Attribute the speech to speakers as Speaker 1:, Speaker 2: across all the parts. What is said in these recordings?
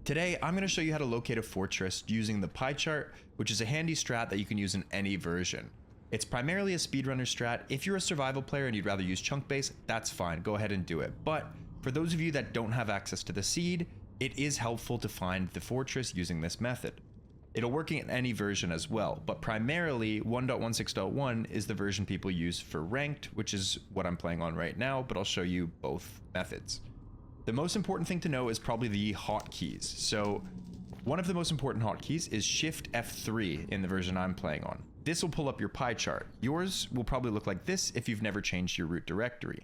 Speaker 1: Today, I'm going to show you how to locate a fortress using the pie chart, which is a handy strat that you can use in any version. It's primarily a speedrunner strat. If you're a survival player and you'd rather use chunk base, that's fine, go ahead and do it. But for those of you that don't have access to the seed, it is helpful to find the fortress using this method. It'll work in any version as well, but primarily 1.16.1 is the version people use for ranked, which is what I'm playing on right now, but I'll show you both methods. The most important thing to know is probably the hotkeys. So one of the most important hotkeys is Shift F3 in the version I'm playing on. This will pull up your pie chart. Yours will probably look like this if you've never changed your root directory.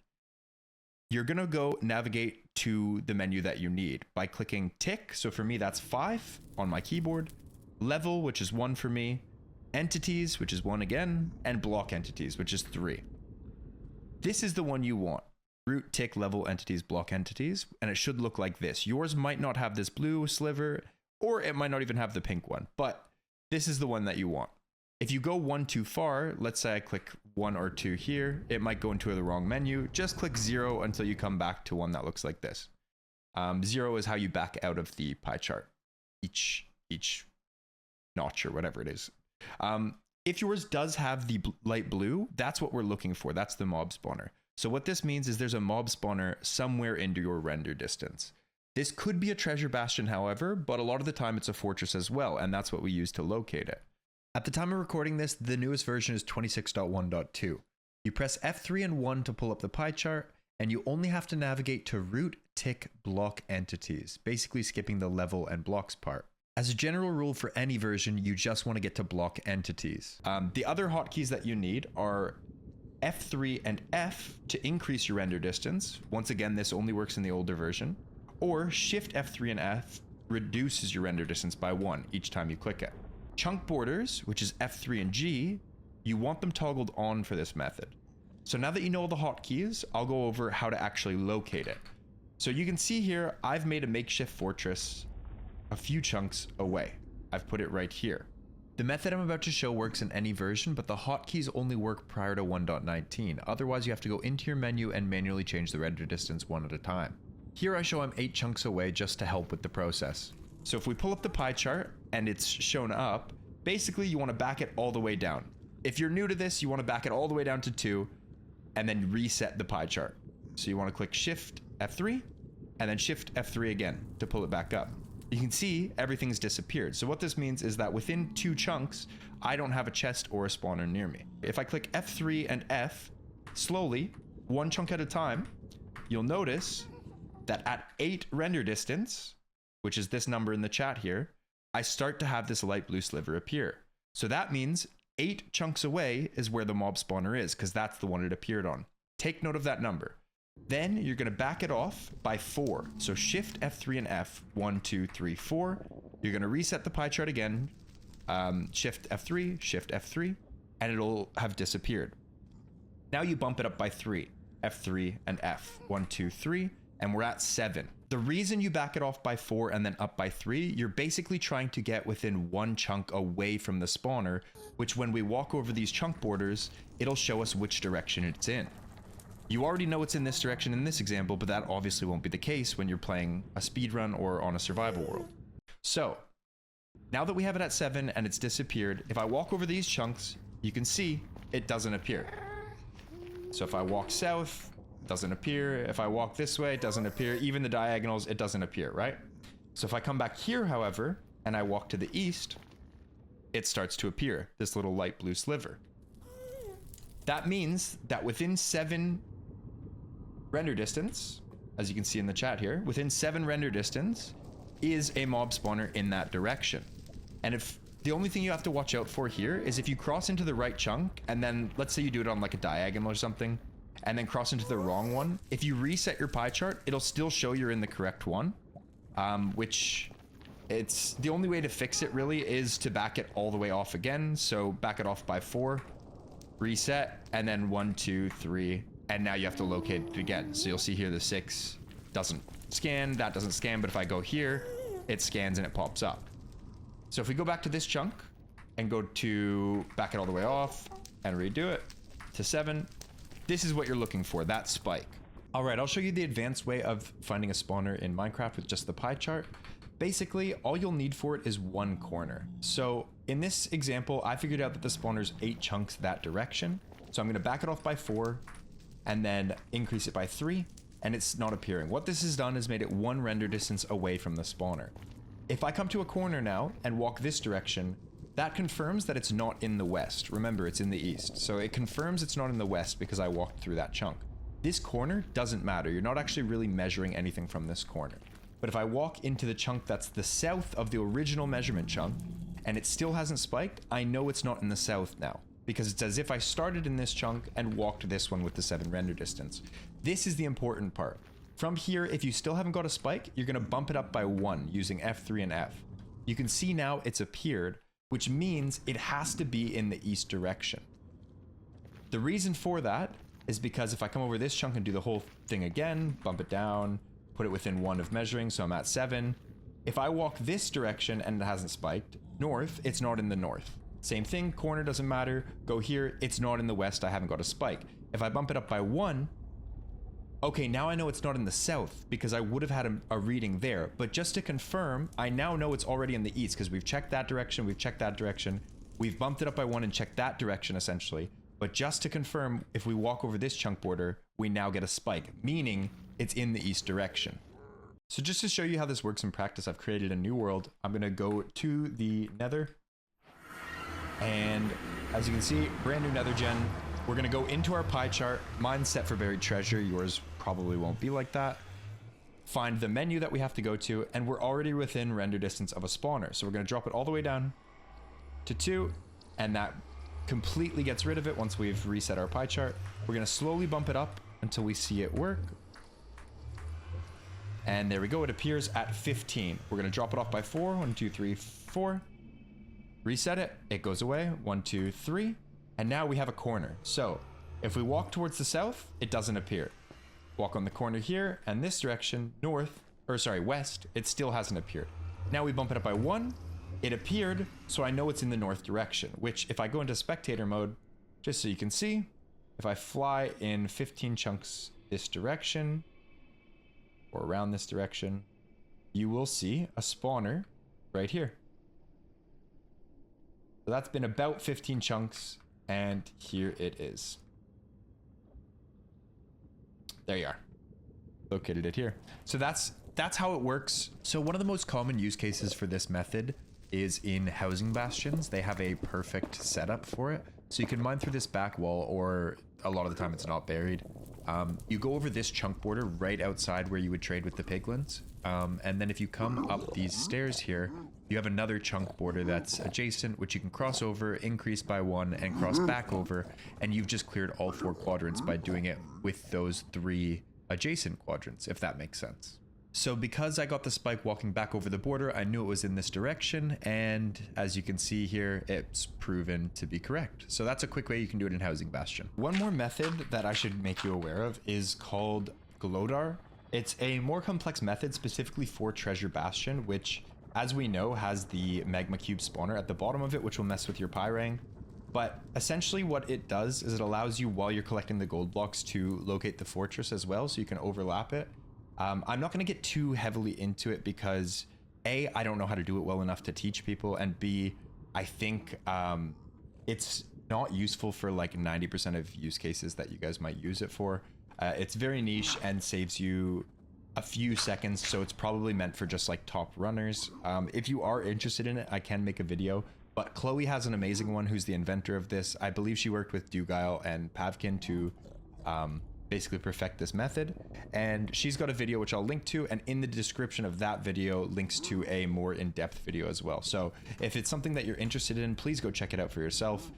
Speaker 1: You're gonna go navigate to the menu that you need by clicking tick. So for me, that's 5 on my keyboard. Level, which is 1 for me. Entities, which is 1 again. And block entities, which is 3. This is the one you want. Root, tick, level, entities, block entities. And it should look like this. Yours might not have this blue sliver, or it might not even have the pink one. But this is the one that you want. If you go one too far, let's say I click 1 or 2 here, it might go into the wrong menu. Just click 0 until you come back to one that looks like this. 0 is how you back out of the pie chart. Each notch or whatever it is. If yours does have the light blue, that's what we're looking for. That's the mob spawner. So what this means is there's a mob spawner somewhere into your render distance. This could be a treasure bastion, however, but a lot of the time it's a fortress as well, and that's what we use to locate it. At the time of recording this, the newest version is 26.1.2. You press F3 and 1 to pull up the pie chart, and you only have to navigate to root, tick, block entities, basically skipping the level and blocks part. As a general rule for any version, you just want to get to block entities. The other hotkeys that you need are F3 and F to increase your render distance. Once again, this only works in the older version. Or Shift F3 and F reduces your render distance by 1 each time you click it. Chunk borders, which is F3 and G, you want them toggled on for this method. So now that you know all the hotkeys, I'll go over how to actually locate it. So you can see here, I've made a makeshift fortress a few chunks away. I've put it right here. The method I'm about to show works in any version, but the hotkeys only work prior to 1.19. Otherwise, you have to go into your menu and manually change the render distance one at a time. Here I show I'm 8 chunks away just to help with the process. So if we pull up the pie chart and it's shown up, basically you want to back it all the way down. If you're new to this, you want to back it all the way down to 2 and then reset the pie chart. So you want to click Shift F3 and then Shift F3 again to pull it back up. You can see everything's disappeared. So what this means is that within 2 chunks, I don't have a chest or a spawner near me. If I click F3 and F, slowly, 1 chunk at a time, you'll notice that at 8 render distance, which is this number in the chat here, I start to have this light blue sliver appear. So that means 8 chunks away is where the mob spawner is, because that's the one it appeared on. Take note of that number. Then you're going to back it off by 4. So Shift F3 and F, 1, 2, 3, 4. You're going to reset the pie chart again, Shift F3, Shift F3, and it'll have disappeared. Now you bump it up by 3, F3 and F, 1, 2, 3, and we're at 7. The reason you back it off by 4 and then up by 3, you're basically trying to get within 1 chunk away from the spawner, which when we walk over these chunk borders, it'll show us which direction it's in. You already know it's in this direction in this example, but that obviously won't be the case when you're playing a speedrun or on a survival world. So, now that we have it at 7 and it's disappeared, if I walk over these chunks, you can see it doesn't appear. So if I walk south, it doesn't appear. If I walk this way, it doesn't appear. Even the diagonals, it doesn't appear, right? So if I come back here, however, and I walk to the east, it starts to appear, this little light blue sliver. That means that within 7 render distance, as you can see in the chat here, within 7 render distance is a mob spawner in that direction. And if the only thing you have to watch out for here is if you cross into the right chunk and then let's say you do it on like a diagonal or something and then cross into the wrong one, if you reset your pie chart, it'll still show you're in the correct one, which it's the only way to fix it really is to back it all the way off again. So back it off by 4, reset, and then 1, 2, 3, and now you have to locate it again. So you'll see here the 6 doesn't scan, that doesn't scan, but if I go here, it scans and it pops up. So if we go back to this chunk and go to back it all the way off and redo it to 7, this is what you're looking for, that spike. All right, I'll show you the advanced way of finding a spawner in Minecraft with just the pie chart. Basically, all you'll need for it is one corner. So in this example, I figured out that the spawner's 8 chunks that direction. So I'm going to back it off by 4 and then increase it by 3, and it's not appearing. What this has done is made it 1 render distance away from the spawner. If I come to a corner now and walk this direction, that confirms that it's not in the west. Remember, it's in the east. So it confirms it's not in the west because I walked through that chunk. This corner doesn't matter. You're not actually really measuring anything from this corner. But if I walk into the chunk that's the south of the original measurement chunk, and it still hasn't spiked, I know it's not in the south now, because it's as if I started in this chunk and walked this one with the 7 render distance. This is the important part. From here, if you still haven't got a spike, you're going to bump it up by 1 using F3 and F. You can see now it's appeared, which means it has to be in the east direction. The reason for that is because if I come over this chunk and do the whole thing again, bump it down, put it within 1 of measuring, so I'm at 7. If I walk this direction and it hasn't spiked, north, it's not in the north. Same thing, corner doesn't matter, go here, it's not in the west, I haven't got a spike. If I bump it up by 1, okay, now I know it's not in the south because I would have had a reading there. But just to confirm, I now know it's already in the east because we've checked that direction, we've checked that direction, we've bumped it up by 1 and checked that direction essentially. But just to confirm, if we walk over this chunk border, we now get a spike, meaning it's in the east direction. So just to show you how this works in practice, I've created a new world. I'm going to go to the nether. And as you can see, brand new nether gen. We're going to go into our pie chart. Mine's set for buried treasure. Yours probably won't be like that. Find the menu that we have to go to, and we're already within render distance of a spawner. So we're going to drop it all the way down to 2, and that completely gets rid of it once we've reset our pie chart. We're going to slowly bump it up until we see it work. And there we go. It appears at 15. We're going to drop it off by 4. 1, 2, 3, 4. Reset it. It goes away. 1, 2, 3. And now we have a corner. So if we walk towards the south, it doesn't appear. Walk on the corner here and this direction, west, it still hasn't appeared. Now we bump it up by 1. It appeared, so I know it's in the north direction, which if I go into spectator mode, just so you can see, if I fly in 15 chunks this direction or around this direction, you will see a spawner right here. So that's been about 15 chunks. And here it is. There you are. Located it here. So that's how it works. So one of the most common use cases for this method is in housing bastions. They have a perfect setup for it. So you can mine through this back wall, or a lot of the time it's not buried. You go over this chunk border right outside where you would trade with the piglins. And then if you come up these stairs here, you have another chunk border that's adjacent, which you can cross over, increase by 1, and cross back over. And you've just cleared all 4 quadrants by doing it with those 3 adjacent quadrants, if that makes sense. So because I got the spike walking back over the border, I knew it was in this direction. And as you can see here, it's proven to be correct. So that's a quick way you can do it in Housing Bastion. One more method that I should make you aware of is called Glowdar. It's a more complex method specifically for Treasure Bastion, which, as we know, has the magma cube spawner at the bottom of it, which will mess with your pie rang. But essentially what it does is it allows you, while you're collecting the gold blocks, to locate the fortress as well, so you can overlap it. I'm not going to get too heavily into it because A, I don't know how to do it well enough to teach people, and B, I think it's not useful for like 90% of use cases that you guys might use it for. It's very niche and saves you a few seconds, so it's probably meant for just like top runners. If you are interested in it, I can make a video, but Chloe has an amazing one who's the inventor of this. I believe she worked with Dugile and Pavkin to basically perfect this method, and she's got a video which I'll link to, and in the description of that video links to a more in-depth video as well. So if it's something that you're interested in, please go check it out for yourself.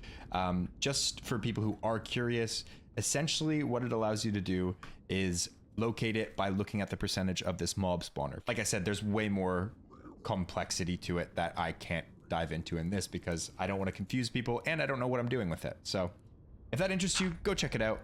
Speaker 1: Just for people who are curious, essentially what it allows you to do is locate it by looking at the percentage of this mob spawner. Like I said, there's way more complexity to it that I can't dive into in this because I don't want to confuse people and I don't know what I'm doing with it. So if that interests you, go check it out.